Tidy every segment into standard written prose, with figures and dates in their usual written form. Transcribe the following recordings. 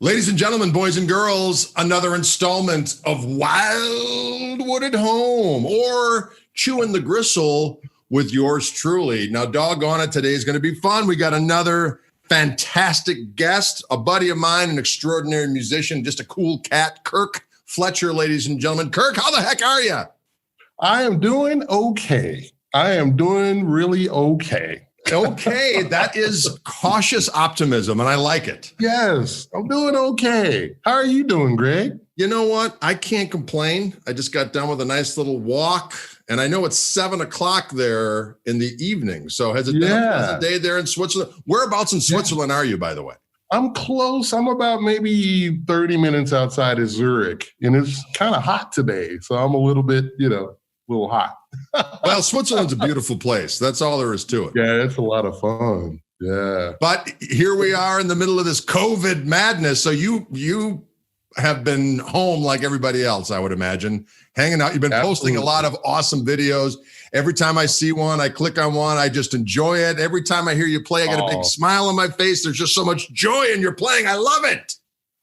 Ladies and gentlemen, boys and girls, another installment of Wildwood at Home, or Chewing the Gristle with yours truly. Now, doggone it, today is going to be fun. We got another fantastic guest, a buddy of mine, an extraordinary musician, just a cool cat, Kirk Fletcher, ladies and gentlemen. Kirk, how the heck are you? I am doing okay. I am doing really okay. Okay, that is cautious optimism, and I like it. Yes, I'm doing okay. How are you doing, Greg? You know what? I can't complain. I just got done with a nice little walk, and I know it's 7 o'clock there in the evening. So has it been a pleasant day there in Switzerland? Whereabouts in Switzerland are you, by the way? I'm close. I'm about maybe 30 minutes outside of Zurich, and it's kind of hot today. So I'm a little bit, a little hot. Well, Switzerland's a beautiful place. That's all there is to it. Yeah, it's a lot of fun. Yeah. But here we are in the middle of this COVID madness. So you have been home like everybody else, I would imagine, hanging out. You've been posting a lot of awesome videos. Every time I see one, I click on one. I just enjoy it. Every time I hear you play, I get a big smile on my face. There's just so much joy in your playing. I love it.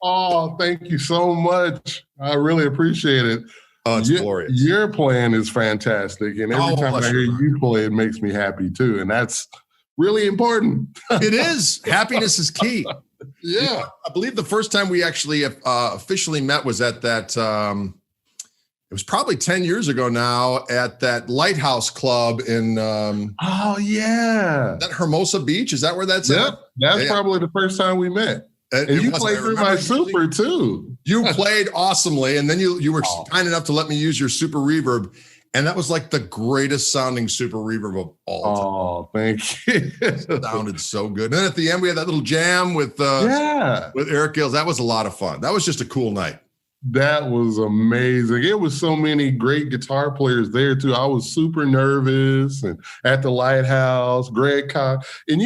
Oh, thank you so much. I really appreciate it. Oh, it's glorious. Your playing is fantastic. And every time I hear you play, it makes me happy too. And that's really important. It is. Happiness is key. Yeah. I believe the first time we actually officially met was at that, it was probably 10 years ago now, at that Lighthouse Club in that Hermosa Beach. Is that where that's at? That's probably the first time we met. And you played through my super too. You played awesomely, and then you were kind enough to let me use your super reverb, and that was like the greatest sounding super reverb of all time. Oh, thank you. It sounded so good. And then at the end, we had that little jam with Eric Gills. That was a lot of fun. That was just a cool night. That was amazing. It was so many great guitar players there too. I was super nervous, and at the Lighthouse, Greg Koch, and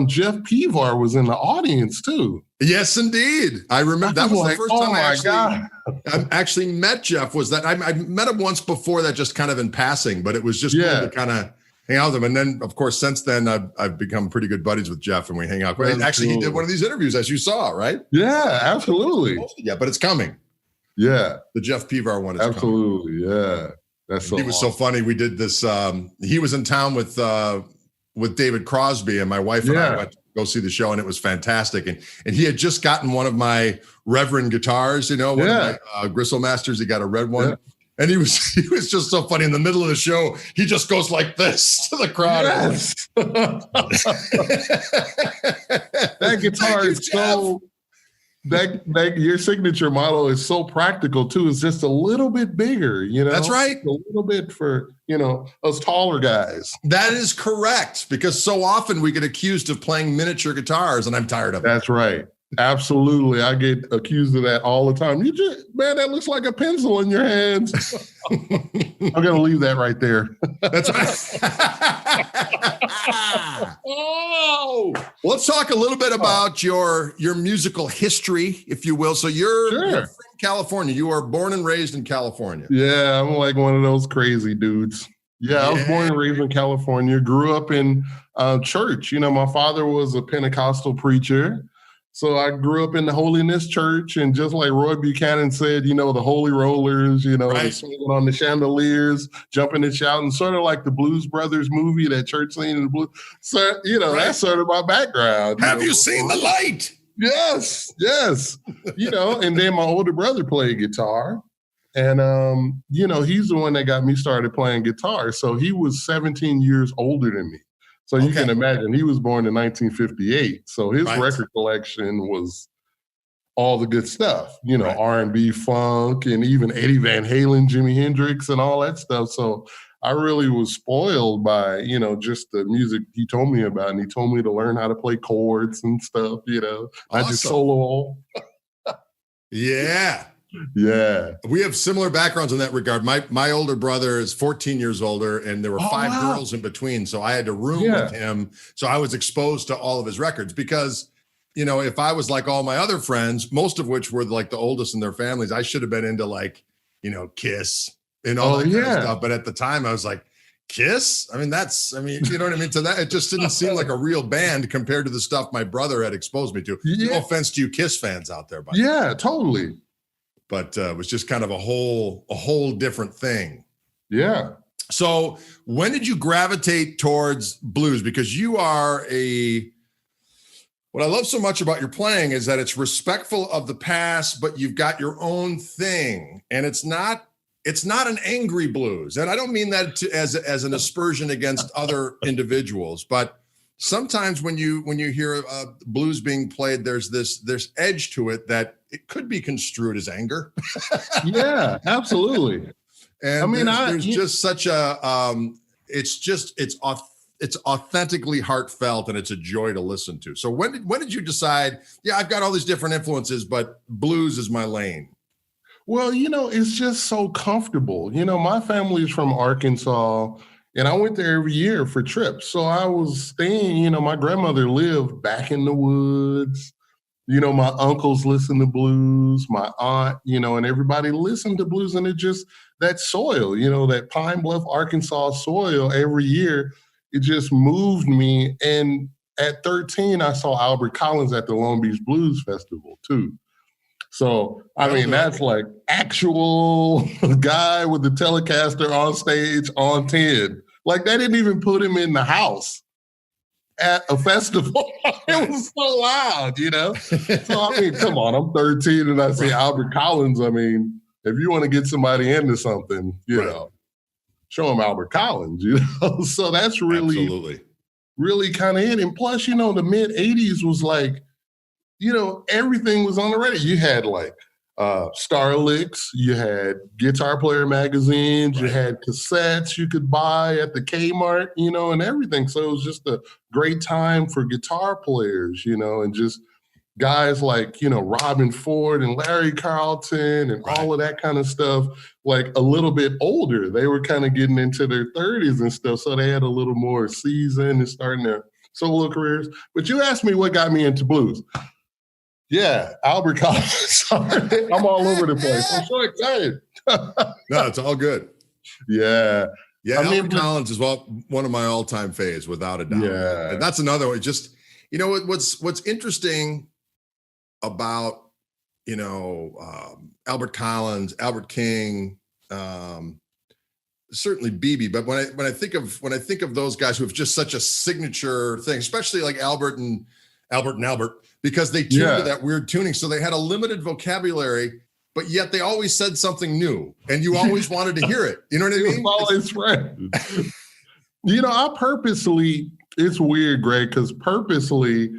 Jeff Pevar was in the audience too. Yes, indeed. I remember that was the first time I actually met Jeff. Was that I met him once before that, just kind of in passing, but it was just cool to kind of hang out with him. And then, of course, since then, I've become pretty good buddies with Jeff, and we hang out. Actually, he did one of these interviews, as you saw, right? Yeah, absolutely. Yeah, but it's coming. Yeah, the Jeff Pevar one is absolutely coming. Yeah, that's so. He was so funny. We did this. He was in town with David Crosby, and my wife and I went to go see the show, and it was fantastic. And he had just gotten one of my Reverend guitars, one of my Gristle Masters. He got a red one. Yeah. And he was just so funny. In the middle of the show, he just goes like this to the crowd. Yes. That guitar is so. That your signature model is so practical too. It's just a little bit bigger, That's right. A little bit for us taller guys. That is correct, because so often we get accused of playing miniature guitars, and I'm tired of it. That's right. Absolutely. I get accused of that all the time. Man, that looks like a pencil in your hands. I'm going to leave that right there. That's right. Oh, let's talk a little bit about your musical history, if you will. So you're from California. You are born and raised in California. Yeah, I'm like one of those crazy dudes. Yeah, I was born and raised in California. Grew up in church. My father was a Pentecostal preacher. So I grew up in the Holiness Church, and just like Roy Buchanan said, the Holy Rollers, the swinging on the chandeliers, jumping and shouting, sort of like the Blues Brothers movie, that church scene in the blues. So, that's sort of my background. Have you seen the light? Yes. And then my older brother played guitar, and, he's the one that got me started playing guitar. So he was 17 years older than me. So you can imagine, he was born in 1958. So his record collection was all the good stuff, R&B, funk, and even Eddie Van Halen, Jimi Hendrix, and all that stuff. So I really was spoiled by, just the music he told me about. And he told me to learn how to play chords and stuff, not just solo. Yeah. Yeah. We have similar backgrounds in that regard. My older brother is 14 years older, and there were 5 girls in between. So I had to room with him. So I was exposed to all of his records because, if I was like all my other friends, most of which were like the oldest in their families, I should have been into like, Kiss and all that kind of stuff. But at the time I was like, Kiss? I mean, you know what I mean? To that, it just didn't seem like a real band compared to the stuff my brother had exposed me to. Yeah. No offense to you Kiss fans out there, but Yeah, totally. But it was just kind of a whole different thing. Yeah. So when did you gravitate towards blues? Because you are what I love so much about your playing is that it's respectful of the past, but you've got your own thing, and it's not an angry blues. And I don't mean that as an aspersion against other individuals, but sometimes when you hear blues being played, there's edge to it that it could be construed as anger. Yeah, absolutely. And I mean, there's just such a it's authentically heartfelt, and it's a joy to listen to. So when did you decide, yeah, I've got all these different influences, but blues is my lane? Well, it's just so comfortable. My family is from Arkansas, and I went there every year for trips. So I was staying, my grandmother lived back in the woods. My uncles listened to blues, my aunt, and everybody listened to blues. And it just, that soil, that Pine Bluff, Arkansas soil every year, it just moved me. And at 13, I saw Albert Colins at the Long Beach Blues Festival too. So, I mean, that's like actual guy with the Telecaster on stage on 10. Like, they didn't even put him in the house at a festival. It was so loud, So, I mean, come on, I'm 13 and I see Albert Colins. I mean, if you want to get somebody into something, show them Albert Colins, So that's really kind of it. And plus, the mid 80s was like, everything was on the radio. You had like Starlicks, you had Guitar Player magazines, you had cassettes you could buy at the Kmart, and everything. So it was just a great time for guitar players, and just guys like, Robin Ford and Larry Carlton and all of that kind of stuff, like a little bit older. They were kind of getting into their 30s and stuff. So they had a little more season and starting their solo careers. But you asked me what got me into blues. Yeah, Albert Colins. I'm all over the place. I'm so excited. No, it's all good. Yeah. Yeah, Albert Colins is one of my all-time faves, without a doubt. Yeah. And that's another one. Just, what's interesting about, Albert Collins, Albert King, certainly BB, but when I think of those guys who have just such a signature thing, especially like Albert, because they tuned to that weird tuning. So they had a limited vocabulary, but yet they always said something new, and you always wanted to hear it. You know what I mean? Always right. I purposely, it's weird, Greg, because purposely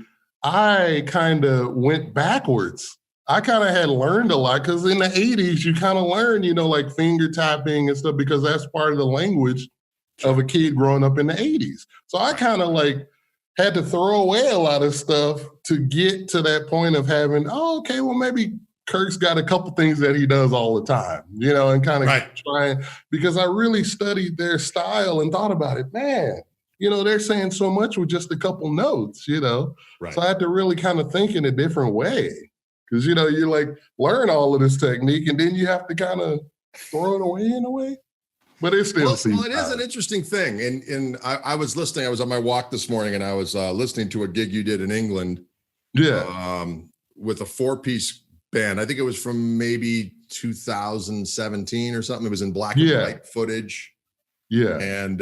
I kind of went backwards. I kind of had learned a lot because in the 80s, you kind of learn, like finger tapping and stuff, because that's part of the language of a kid growing up in the 80s. So I kind of like had to throw away a lot of stuff to get to that point of having, okay, well, maybe Kirk's got a couple things that he does all the time, and kind of trying, because I really studied their style and thought about it, man, they're saying so much with just a couple notes, So I had to really kind of think in a different way, because, you like learn all of this technique and then you have to kind of throw it away in a way. But it still seems. Well, it is an interesting thing. And I was listening. I was on my walk this morning, and I was listening to a gig you did in England. Yeah. With a 4-piece band. I think it was from maybe 2017 or something. It was in black and white footage. Yeah. And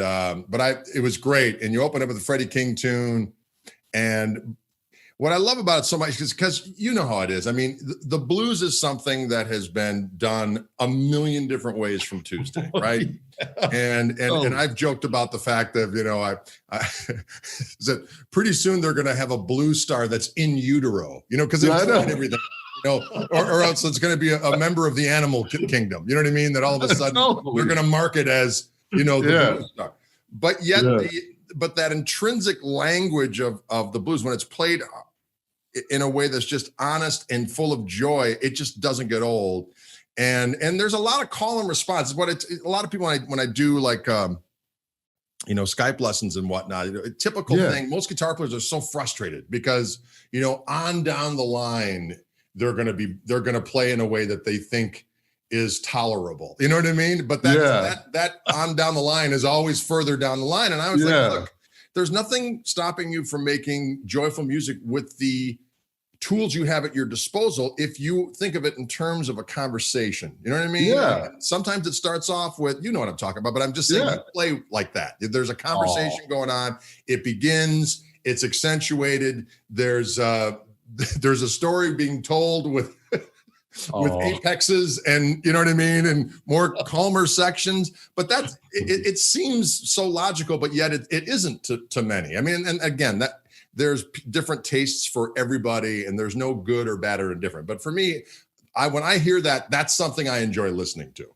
it was great. And you opened up with a Freddie King tune. And what I love about it so much is because you know how it is. I mean, the blues is something that has been done a million different ways from Tuesday, right? And I've joked about the fact that, that pretty soon they're going to have a blues star that's in utero, because they're doing everything, or else it's going to be a member of the animal kingdom. You know what I mean? That all of a sudden they're going to mark it as, the blues star. But yet but that intrinsic language of the blues, when it's played in a way that's just honest and full of joy, it just doesn't get old. And there's a lot of call and response. A lot of people, when I do like, Skype lessons and whatnot, a typical thing, most guitar players are so frustrated because, on down the line, they're going to play in a way that they think is tolerable. You know what I mean? But that on down the line is always further down the line. And I was like, look, there's nothing stopping you from making joyful music with the tools you have at your disposal if you think of it in terms of a conversation. You know what I mean? Yeah. Sometimes it starts off with, you know what I'm talking about, but I'm just saying you play like that. There's a conversation going on. It begins, it's accentuated. There's a story being told with apexes and you know what I mean, and more calmer sections. But that's it seems so logical, but yet it isn't to many. I mean, and again, that there's different tastes for everybody, and there's no good or bad or indifferent. But for me, when I hear that, that's something I enjoy listening to.